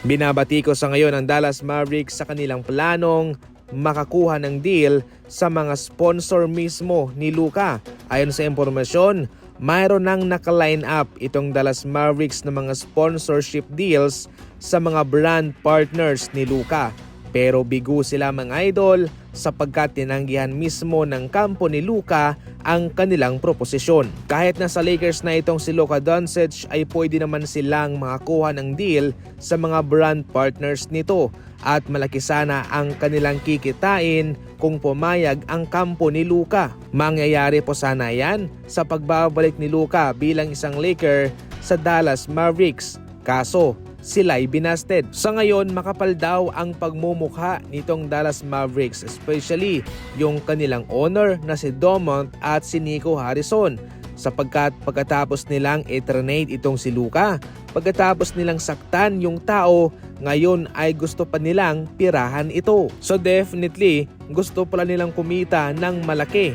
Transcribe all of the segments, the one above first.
Binabati ko sa ngayon ang Dallas Mavericks sa kanilang planong makakuha ng deal sa mga sponsor mismo ni Luka. Ayon sa impormasyon, mayroon nang naka-line up itong Dallas Mavericks na mga sponsorship deals sa mga brand partners ni Luka. Pero bigo sila mga idol sapagkat tinanggihan mismo ng kampo ni Luka ang kanilang proposisyon. Kahit na sa Lakers na itong si Luka Doncic ay pwede naman silang makakuha ng deal sa mga brand partners nito at malaki sana ang kanilang kikitain kung pumayag ang kampo ni Luka. Mangyayari po sana yan sa pagbabalik ni Luka bilang isang Laker sa Dallas Mavericks. Kaso sila'y binasted. Sa ngayon, makapal daw ang pagmumukha nitong Dallas Mavericks, especially yung kanilang owner na si Domont at si Nico Harrison, sapagkat pagkatapos nilang i-trade itong si Luka, pagkatapos nilang saktan yung tao, ngayon ay gusto pa nilang pirahan ito. So definitely, gusto pala nilang kumita ng malaki.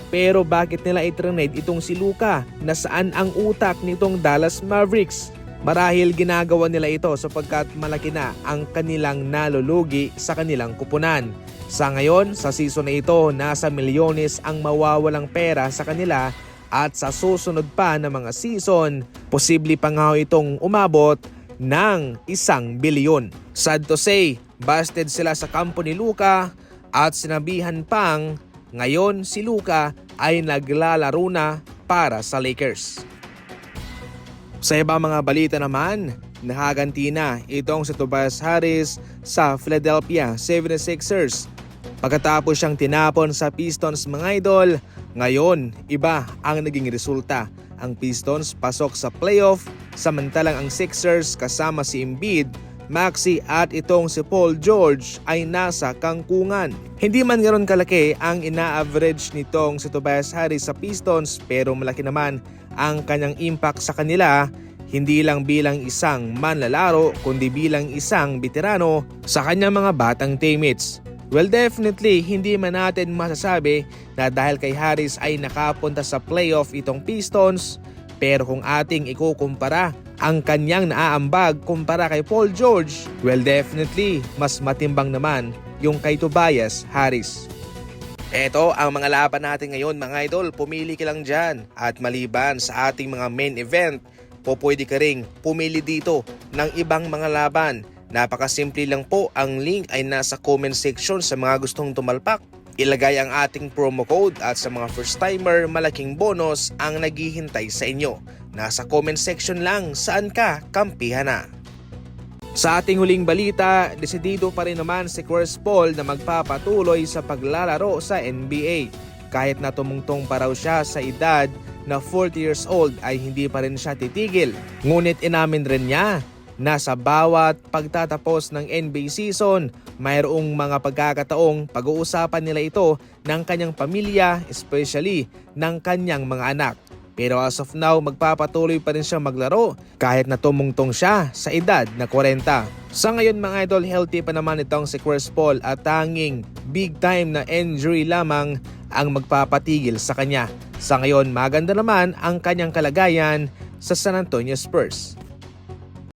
Pero bakit nila i-trade itong si Luka? Nasaan ang utak nitong Dallas Mavericks? Marahil ginagawa nila ito sapagkat malaki na ang kanilang nalulugi sa kanilang kupunan. Sa ngayon, sa season na ito, nasa milyones ang mawawalang pera sa kanila at sa susunod pa na mga season, posible pa nga itong umabot ng 1 bilyon. Sad to say, busted sila sa kampo ni Luka at sinabihan pang ngayon si Luka ay naglalaro na para sa Lakers. Sa ibang mga balita naman, nakaganti na itong si Tobias Harris sa Philadelphia 76ers. Pagkatapos siyang tinapon sa Pistons mga idol, ngayon iba ang naging resulta. Ang Pistons pasok sa playoff, samantalang ang Sixers kasama si Embiid, Maxey at itong si Paul George ay nasa kangkungan. Hindi man ganoon kalaki ang ina-average nitong si Tobias Harris sa Pistons, pero malaki naman ang kanyang impact sa kanila, hindi lang bilang isang manlalaro kundi bilang isang veterano sa kanyang mga batang teammates. Well, definitely hindi man natin masasabi na dahil kay Harris ay nakapunta sa playoff itong Pistons, pero kung ating ikukumpara ang kanyang naaambag kumpara kay Paul George, well definitely mas matimbang naman yung kay Tobias Harris. Eto ang mga laban natin ngayon mga idol, pumili ka lang dyan. At maliban sa ating mga main event, pwede ka ring pumili dito ng ibang mga laban. Napakasimple lang po, ang link ay nasa comment section sa mga gustong tumalpak. Ilagay ang ating promo code at sa mga first timer, malaking bonus ang naghihintay sa inyo. Nasa comment section lang saan ka kampihan na. Sa ating huling balita, desidido pa rin naman si Chris Paul na magpapatuloy sa paglalaro sa NBA. Kahit na tumungtong pa raw siya sa edad na 40 years old ay hindi pa rin siya titigil. Ngunit inamin rin niya na sa bawat pagtatapos ng NBA season, mayroong mga pagkakataong pag-uusapan nila ito ng kanyang pamilya, especially ng kanyang mga anak. Pero as of now, magpapatuloy pa rin siya maglaro kahit na tumungtong siya sa edad na 40. Sa ngayon mga idol, healthy pa naman itong si Chris Paul at tanging big time na injury lamang ang magpapatigil sa kanya. Sa ngayon, maganda naman ang kanyang kalagayan sa San Antonio Spurs.